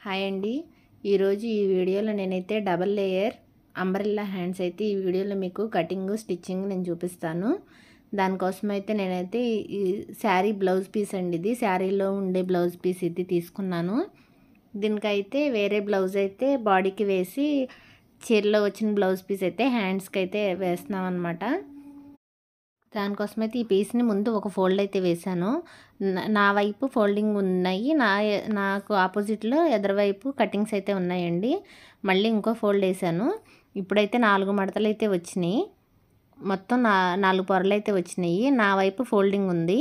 Hi అండి. ఈరోజు ఈ వీడియోలో నేనైతే డబల్ లేయర్ అంబ్రెల్లా హ్యాండ్స్ అయితే ఈ వీడియోలో మీకు కటింగ్ స్టిచ్చింగ్ నేను చూపిస్తాను. దానికోసం అయితే నేనైతే ఈ శారీ బ్లౌజ్ పీస్ అండి, ఇది శారీలో ఉండే బ్లౌజ్ పీస్ ఇది తీసుకున్నాను. దీనికైతే వేరే బ్లౌజ్ అయితే బాడీకి వేసి చీరలో వచ్చిన బ్లౌజ్ పీస్ అయితే హ్యాండ్స్కి అయితే వేస్తున్నాం అనమాట. దానికోసమైతే ఈ పీస్ని ముందు ఒక ఫోల్డ్ అయితే వేశాను. నా వైపు ఫోల్డింగ్ ఉన్నాయి, నాకు ఆపోజిట్లో ఎదరవైపు కటింగ్స్ అయితే ఉన్నాయండి. మళ్ళీ ఇంకో ఫోల్డ్ వేసాను. ఇప్పుడైతే 4 మడతలు అయితే వచ్చినాయి. మొత్తం 4 పొరలు అయితే వచ్చినాయి. నా వైపు ఫోల్డింగ్ ఉంది.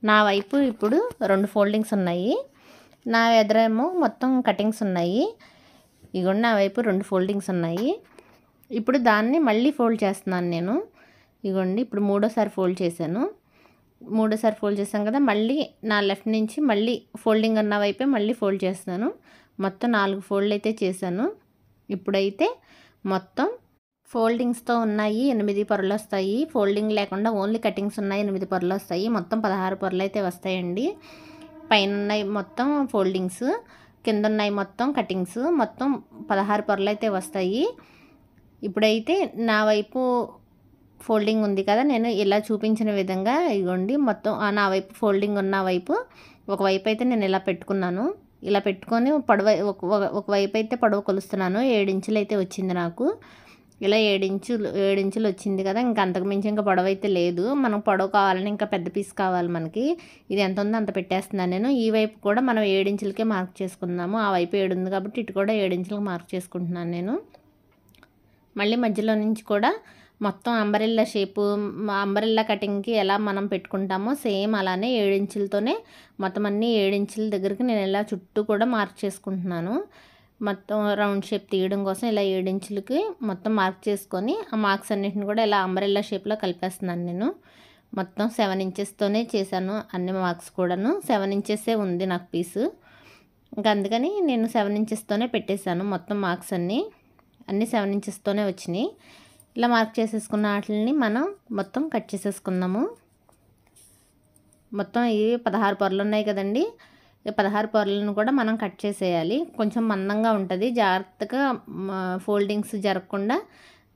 నా వైపు ఇప్పుడు 2 ఫోల్డింగ్స్ ఉన్నాయి. నా ఎదరేమో మొత్తం కటింగ్స్ ఉన్నాయి. ఇగోండి నా వైపు 2 ఫోల్డింగ్స్ ఉన్నాయి. ఇప్పుడు దాన్ని మళ్ళీ ఫోల్డ్ చేస్తున్నాను నేను. ఇగోండి ఇప్పుడు మూడోసారి ఫోల్డ్ చేశాను. మూడోసారి ఫోల్డ్ చేశాను కదా, మళ్ళీ నా లెఫ్ట్ నుంచి మళ్ళీ ఫోల్డింగ్ అన్న వైపే మళ్ళీ ఫోల్డ్ చేస్తున్నాను. మొత్తం 4 ఫోల్డ్ అయితే చేశాను. ఇప్పుడైతే మొత్తం ఫోల్డింగ్స్తో ఉన్నాయి 8 పొరలు వస్తాయి. ఫోల్డింగ్ లేకుండా ఓన్లీ కటింగ్స్ ఉన్నాయి 8 పొరలు వస్తాయి. మొత్తం 16 పొరలు అయితే వస్తాయండి. పైన ఉన్నాయి మొత్తం ఫోల్డింగ్స్, కింద ఉన్నాయి మొత్తం కటింగ్స్, మొత్తం 16 పొరలు అయితే వస్తాయి. ఇప్పుడైతే నా వైపు ఫోల్డింగ్ ఉంది కదా, నేను ఇలా చూపించిన విధంగా ఇగోండి మొత్తం నా వైపు ఫోల్డింగ్ ఉన్న వైపు ఒకవైపు అయితే నేను ఇలా పెట్టుకున్నాను. ఇలా పెట్టుకొని పొడవ ఒకవైపు అయితే పొడవు కొలుస్తున్నాను. 7 ఇంచులు అయితే వచ్చింది నాకు. ఇలా 7 ఇంచులు వచ్చింది కదా, ఇంకా అంతకుమించి ఇంకా పొడవు అయితే లేదు. మనం పొడవు కావాలని ఇంకా పెద్ద పీస్ కావాలి మనకి. ఇది ఎంత ఉందో అంత పెట్టేస్తున్నాను నేను. ఈ వైపు కూడా మనం 7 ఇంచులకే మార్క్ చేసుకుందాము. ఆ వైపు 7 ఉంది కాబట్టి ఇటు కూడా 7 ఇంచులకు మార్క్ చేసుకుంటున్నాను నేను. మళ్ళీ మధ్యలో నుంచి కూడా మొత్తం అంబ్రెల్లా షేపు, అంబ్రెల్లా కటింగ్కి ఎలా మనం పెట్టుకుంటామో సేమ్ అలానే 7 ఇంచులతోనే మొత్తం అన్నీ 7 ఇంచుల దగ్గరికి నేను ఇలా చుట్టూ కూడా మార్క్ చేసుకుంటున్నాను. మొత్తం రౌండ్ షేప్ తీయడం కోసం ఇలా 7 ఇంచులకి మొత్తం మార్క్ చేసుకొని ఆ మార్క్స్ అన్నిటిని కూడా ఇలా అంబ్రెల్లా షేప్లో కలిపేస్తున్నాను నేను. మొత్తం 7 ఇంచెస్తోనే చేశాను అన్ని మార్క్స్ కూడాను. 7 ఇంచెసే ఉంది నాకు పీసు, ఇంకా అందుకని నేను 7 ఇంచెస్తోనే పెట్టేశాను. మొత్తం మార్క్స్ అన్నీ 7 ఇంచెస్తోనే వచ్చినాయి. ఇలా మార్క్ చేసేసుకున్న వాటిని మనం మొత్తం కట్ చేసేసుకుందాము. మొత్తం ఈ 16 పొరలు ఉన్నాయి కదండి, ఈ 16 పొరలను కూడా మనం కట్ చేసేయాలి. కొంచెం మందంగా ఉంటుంది, జాగ్రత్తగా ఫోల్డింగ్స్ జరగకుండా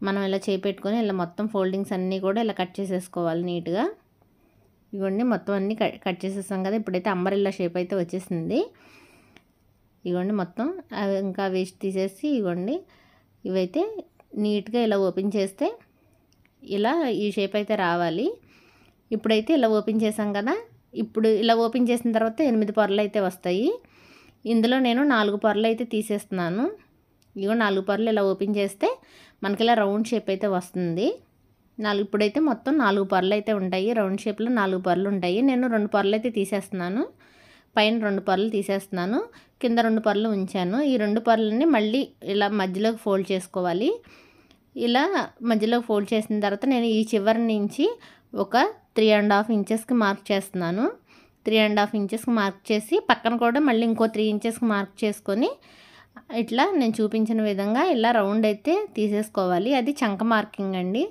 మనం ఇలా చేపెట్టుకొని ఇలా మొత్తం ఫోల్డింగ్స్ అన్నీ కూడా ఇలా కట్ చేసేసుకోవాలి నీట్గా. ఇవ్వండి మొత్తం అన్నీ కట్ చేసేసాం కదా. ఇప్పుడైతే అంబ్రెల్లా షేప్ అయితే వచ్చేసింది. ఇవ్వండి మొత్తం ఇంకా వేస్ట్ తీసేసి ఇవ్వండి ఇవైతే నీట్గా ఇలా ఓపెన్ చేస్తే ఇలా ఈ షేప్ అయితే రావాలి. ఇప్పుడైతే ఇలా ఓపెన్ చేసాం కదా, ఇప్పుడు ఇలా ఓపెన్ చేసిన తర్వాత 8 పొరలు అయితే వస్తాయి. ఇందులో నేను 4 పొరలు అయితే తీసేస్తున్నాను. ఇగో 4 పొరలు ఇలా ఓపెన్ చేస్తే మనకి ఇలా రౌండ్ షేప్ అయితే వస్తుంది. ఇప్పుడైతే మొత్తం 4 పొరలు అయితే ఉంటాయి. రౌండ్ షేప్లో 4 పొరలు ఉంటాయి. నేను 2 పొరలు అయితే తీసేస్తున్నాను. పైన 2 పొరలు తీసేస్తున్నాను, కింద 2 పొరలు ఉంచాను. ఈ 2 పొరలని మళ్ళీ ఇలా మధ్యలోకి ఫోల్డ్ చేసుకోవాలి. ఇలా మధ్యలో ఫోల్డ్ చేసిన తర్వాత నేను ఈ చివరి నుంచి ఒక 3.5 ఇంచెస్కి మార్క్ చేస్తున్నాను. 3.5 ఇంచెస్కి మార్క్ చేసి పక్కన కూడా మళ్ళీ ఇంకో 3 ఇంచెస్కి మార్క్ చేసుకొని ఇట్లా నేను చూపించిన విధంగా ఇలా రౌండ్ అయితే తీసేసుకోవాలి. అది చంక మార్కింగ్ అండి.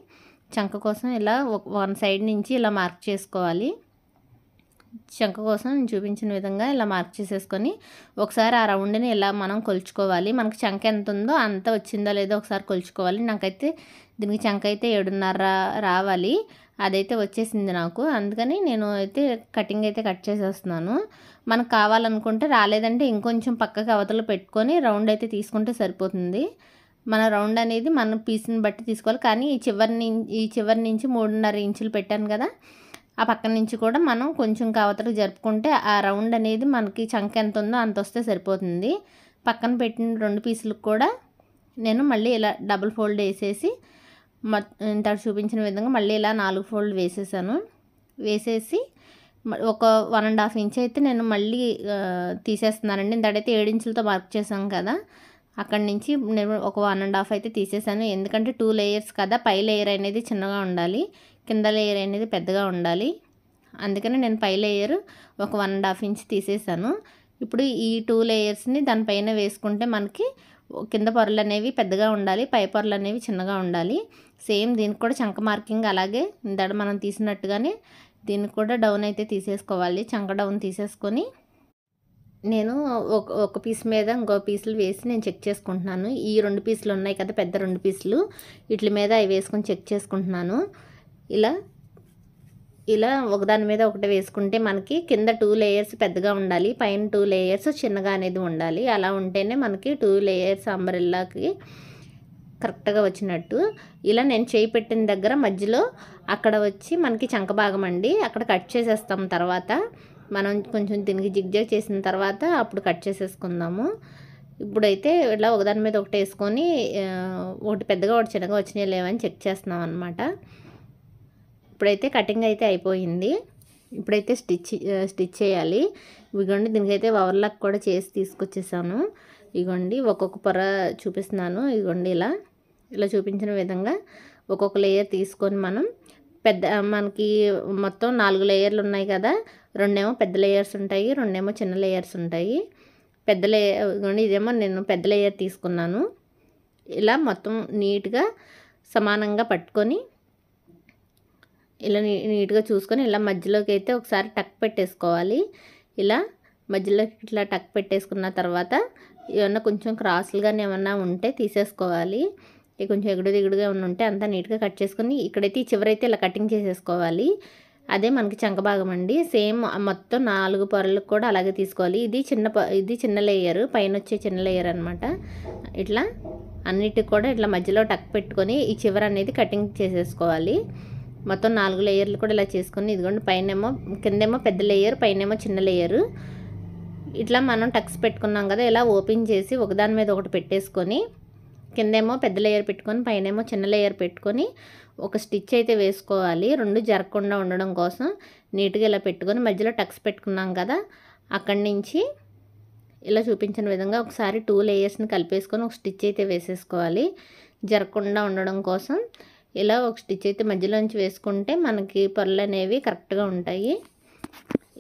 చంక కోసం ఇలా వన్ సైడ్ నుంచి ఇలా మార్క్ చేసుకోవాలి. చంక కోసం నేను చూపించిన విధంగా ఇలా మార్క్ చేసేసుకొని ఒకసారి ఆ రౌండ్ని ఇలా మనం కొలుచుకోవాలి. మనకి చంక ఎంత ఉందో అంత వచ్చిందో లేదో ఒకసారి కొలుచుకోవాలి. నాకైతే దీనికి చంక అయితే 7.5 రావాలి, అదైతే వచ్చేసింది నాకు. అందుకని నేను అయితే కటింగ్ అయితే కట్ చేసేస్తున్నాను. మనకు కావాలనుకుంటే రాలేదంటే ఇంకొంచెం పక్కకి అవతల పెట్టుకొని రౌండ్ అయితే తీసుకుంటే సరిపోతుంది. మన రౌండ్ అనేది మన పీస్ని బట్టి తీసుకోవాలి. కానీ ఈ చివరి నుంచి 3.5 ఇంచులు పెట్టాను కదా, ఆ పక్కన నుంచి కూడా మనం కొంచెం అవతలకు జరుపుకుంటే ఆ రౌండ్ అనేది మనకి చంక ఎంత ఉందో అంత వస్తే సరిపోతుంది. పక్కన పెట్టిన 2 పీసులకు కూడా నేను మళ్ళీ ఇలా డబుల్ ఫోల్డ్ వేసేసి ఇంత చూపించిన విధంగా మళ్ళీ ఇలా 4 ఫోల్డ్ వేసేసి ఒక 1.5 ఇంచ్ అయితే నేను మళ్ళీ తీసేస్తున్నానండి. ఇంతకైతే 7 ఇంచులతో మార్క్ చేసాం కదా, అక్కడి నుంచి నేను ఒక 1.5 అయితే తీసేసాను. ఎందుకంటే 2 లేయర్స్ కదా, పై లేయర్ అనేది చిన్నగా ఉండాలి, కింద లేయర్ అనేది పెద్దగా ఉండాలి. అందుకని నేను పై లేయర్ ఒక 1.5 ఇంచ్ తీసేసాను. ఇప్పుడు ఈ 2 లేయర్స్ని దానిపైన వేసుకుంటే మనకి కింద పొరలు అనేవి పెద్దగా ఉండాలి, పై పొరలు అనేవి చిన్నగా ఉండాలి. సేమ్ దీనికి కూడా చంక మార్కింగ్ అలాగే ఇందాక మనం తీసినట్టుగానే దీనికి కూడా డౌన్ అయితే తీసేసుకోవాలి. చంక డౌన్ తీసేసుకొని నేను ఒక పీస్ మీద ఇంకో పీసులు వేసి నేను చెక్ చేసుకుంటున్నాను. ఈ 2 పీసులు ఉన్నాయి కదా, పెద్ద 2 పీసులు, వీటి మీద అవి వేసుకొని చెక్ చేసుకుంటున్నాను. ఇలా ఒకదాని మీద ఒకటి వేసుకుంటే మనకి కింద 2 లేయర్స్ పెద్దగా ఉండాలి, పైన 2 లేయర్స్ చిన్నగా అనేది ఉండాలి. అలా ఉంటేనే మనకి 2 లేయర్స్ అంబ్రెల్లాకి కరెక్ట్గా వచ్చినట్టు. ఇలా నేను చేయి పెట్టిన దగ్గర మధ్యలో అక్కడ వచ్చి మనకి చంక భాగం అండి, అక్కడ కట్ చేసేస్తాం. తర్వాత మనం కొంచెం దీనికి జిగ్జాగ్ చేసిన తర్వాత అప్పుడు కట్ చేసేసుకుందాము. ఇప్పుడైతే ఇలా ఒకదాని మీద ఒకటి వేసుకొని ఒకటి పెద్దగా ఒకటి చిన్నగా వచ్చినాయి లేవని చెక్ చేస్తున్నాం అనమాట. ఇప్పుడైతే కటింగ్ అయితే అయిపోయింది. ఇప్పుడైతే స్టిచ్ చేయాలి. ఇదిగోండి, దీనికైతే ఓవర్లాక్ కూడా చేసి తీసుకొచ్చేసాను. ఇదిగోండి ఒక్కొక్క పొర చూపిస్తున్నాను. ఇదిగోండి ఇలా చూపించిన విధంగా ఒక్కొక్క లేయర్ తీసుకొని మనం మనకి మొత్తం 4 లేయర్లు ఉన్నాయి కదా, 2 ఏమో పెద్ద లేయర్స్ ఉంటాయి, 2 ఏమో చిన్న లేయర్స్ ఉంటాయి. పెద్ద లేయర్ ఇదేమో నేను పెద్ద లేయర్ తీసుకున్నాను. ఇలా మొత్తం నీట్గా సమానంగా పట్టుకొని ఇలా నీట్గా చూసుకొని ఇలా మధ్యలోకి అయితే ఒకసారి టక్ పెట్టేసుకోవాలి. ఇలా మధ్యలోకి ఇట్లా టక్ పెట్టేసుకున్న తర్వాత ఏమన్నా కొంచెం క్రాసులుగానే ఏమన్నా ఉంటే తీసేసుకోవాలి. కొంచెం ఎగుడు దిగుడుగా ఉంటే అంతా నీట్గా కట్ చేసుకొని ఇక్కడైతే ఈ చివరైతే ఇలా కటింగ్ చేసేసుకోవాలి. అదే మనకి చంక భాగం అండి. సేమ్ మొత్తం 4 పొరలకు కూడా అలాగే తీసుకోవాలి. ఇది చిన్న లేయర్, పైన వచ్చే చిన్న లేయర్ అనమాట. ఇట్లా అన్నిటికి కూడా ఇట్లా మధ్యలో టక్ పెట్టుకొని ఈ చివర అనేది కటింగ్ చేసేసుకోవాలి. మొత్తం 4 లేయర్లు కూడా ఇలా చేసుకొని ఇదిగోండి, కిందేమో పెద్ద లేయర్, పైనేమో చిన్న లేయరు. ఇట్లా మనం టక్స్ పెట్టుకున్నాం కదా, ఇలా ఓపెన్ చేసి ఒకదాని మీద ఒకటి పెట్టేసుకొని కిందేమో పెద్ద లేయర్ పెట్టుకొని పైనేమో చిన్న లేయర్ పెట్టుకొని ఒక స్టిచ్ అయితే వేసుకోవాలి. 2 జరగకుండా ఉండడం కోసం నీట్గా ఇలా పెట్టుకొని మధ్యలో టక్స్ పెట్టుకున్నాం కదా, అక్కడి నుంచి ఇలా చూపించిన విధంగా ఒకసారి 2 లేయర్స్ని కలిపేసుకొని ఒక స్టిచ్ అయితే వేసేసుకోవాలి. జరగకుండా ఉండడం కోసం ఇలా ఒక స్టిచ్ అయితే మధ్యలోంచి వేసుకుంటే మనకి పొరలు అనేవి కరెక్ట్గా ఉంటాయి.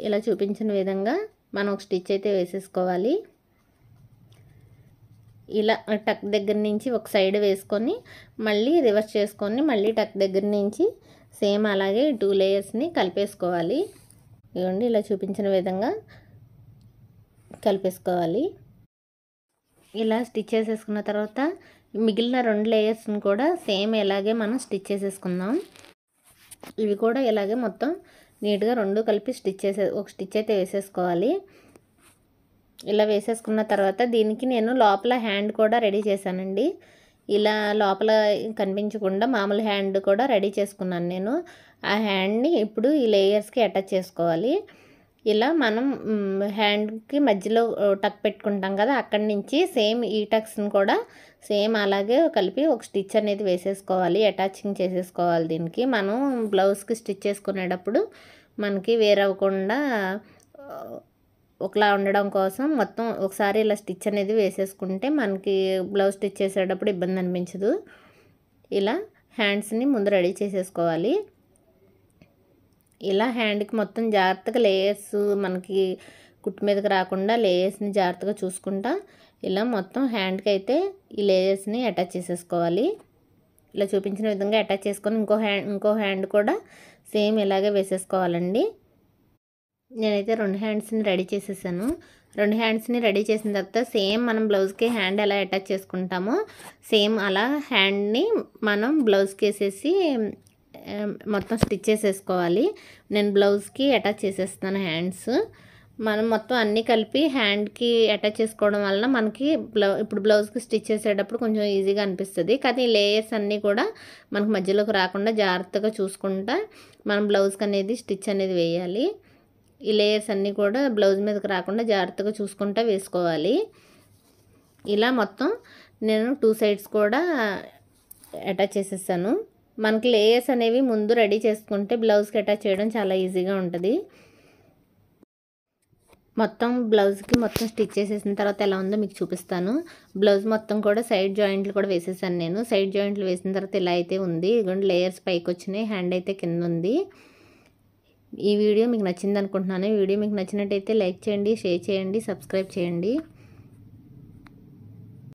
ఇలా చూపించిన విధంగా మనం ఒక స్టిచ్ అయితే వేసేసుకోవాలి. ఇలా టక్ దగ్గర నుంచి ఒక సైడ్ వేసుకొని మళ్ళీ రివర్స్ చేసుకొని మళ్ళీ టక్ దగ్గర నుంచి సేమ్ అలాగే 2 లేయర్స్ని కలిపేసుకోవాలి. ఇవ్వండి, ఇలా చూపించిన విధంగా కలిపేసుకోవాలి. ఇలా స్టిచ్ చేసేసుకున్న తర్వాత మిగిలిన 2 లేయర్స్ని కూడా సేమ్ ఇలాగే మనం స్టిచ్ చేసేసుకుందాం. ఇవి కూడా ఇలాగే మొత్తం నీట్గా 2 కలిపి ఒక స్టిచ్ అయితే వేసేసుకోవాలి. ఇలా వేసేసుకున్న తర్వాత దీనికి నేను లోపల హ్యాండ్ కూడా రెడీ చేశానండి. ఇలా లోపల కనిపించకుండా మామూలు హ్యాండ్ కూడా రెడీ చేసుకున్నాను నేను. ఆ హ్యాండ్ని ఇప్పుడు ఈ లేయర్స్కి అటాచ్ చేసుకోవాలి. ఇలా మనం హ్యాండ్కి మధ్యలో టక్ పెట్టుకుంటాం కదా, అక్కడి నుంచి సేమ్ ఈ టక్స్ని కూడా సేమ్ అలాగే కలిపి ఒక స్టిచ్ అనేది వేసేసుకోవాలి, అటాచింగ్ చేసేసుకోవాలి. దీనికి మనం బ్లౌజ్కి స్టిచ్ చేసుకునేటప్పుడు మనకి వేరవ్వకుండా ఒకలా ఉండడం కోసం మొత్తం ఒకసారి ఇలా స్టిచ్ అనేది వేసేసుకుంటే మనకి బ్లౌజ్ స్టిచ్ చేసేటప్పుడు ఇబ్బంది అనిపించదు. ఇలా హ్యాండ్స్ని ముందు రెడీ చేసేసుకోవాలి. ఇలా హ్యాండ్కి మొత్తం జాగ్రత్తగా లేయర్స్ మనకి కుట్టు మీదకి రాకుండా లేయర్స్ని జాగ్రత్తగా చూసుకుంటా ఇలా మొత్తం హ్యాండ్కి అయితే ఈ లేయర్స్ని అటాచ్ చేసేసుకోవాలి. ఇలా చూపించిన విధంగా అటాచ్ చేసుకొని ఇంకో హ్యాండ్ కూడా సేమ్ ఇలాగే వేసేసుకోవాలండి. నేనైతే 2 హ్యాండ్స్ని రెడీ చేసేసాను. 2 హ్యాండ్స్ని రెడీ చేసిన తర్వాత సేమ్ మనం బ్లౌజ్కి హ్యాండ్ ఎలా అటాచ్ చేసుకుంటామో సేమ్ అలా హ్యాండ్ని మనం బ్లౌజ్కి వేసేసి మొత్తం స్టిచ్ చేసేసుకోవాలి. నేను బ్లౌజ్కి అటాచ్ చేసేస్తున్నాను హ్యాండ్స్. మనం మొత్తం అన్నీ కలిపి హ్యాండ్కి అటాచ్ చేసుకోవడం వలన మనకి ఇప్పుడు బ్లౌజ్కి స్టిచ్ చేసేటప్పుడు కొంచెం ఈజీగా అనిపిస్తుంది. కానీ లేయర్స్ అన్నీ కూడా మనకు మధ్యలోకి రాకుండా జాగ్రత్తగా చూసుకుంటా మనం బ్లౌజ్కి అనేది స్టిచ్ అనేది వేయాలి. ఈ లేయర్స్ అన్నీ కూడా బ్లౌజ్ మీదకి రాకుండా జాగ్రత్తగా చూసుకుంటూ వేసుకోవాలి. ఇలా మొత్తం నేను 2 సైడ్స్ కూడా అటాచ్ చేసేసాను. మనకి లేయర్స్ అనేవి ముందు రెడీ చేసుకుంటే బ్లౌజ్కి అటాచ్ చేయడం చాలా ఈజీగా ఉంటుంది. మొత్తం బ్లౌజ్కి మొత్తం స్టిచ్ చేసేసిన తర్వాత ఎలా ఉందో మీకు చూపిస్తాను. బ్లౌజ్ మొత్తం కూడా సైడ్ జాయింట్లు కూడా వేసేసాను నేను. సైడ్ జాయింట్లు వేసిన తర్వాత ఇలా అయితే ఉంది. ఇదిగోండి, లేయర్స్ పైకి వచ్చినాయి, హ్యాండ్ అయితే కింద ఉంది. ఈ వీడియో మీకు నచ్చింది అనుకుంటున్నాను. ఈ వీడియో మీకు నచ్చినట్టయితే లైక్ చేయండి, షేర్ చేయండి, సబ్స్క్రైబ్ చేయండి.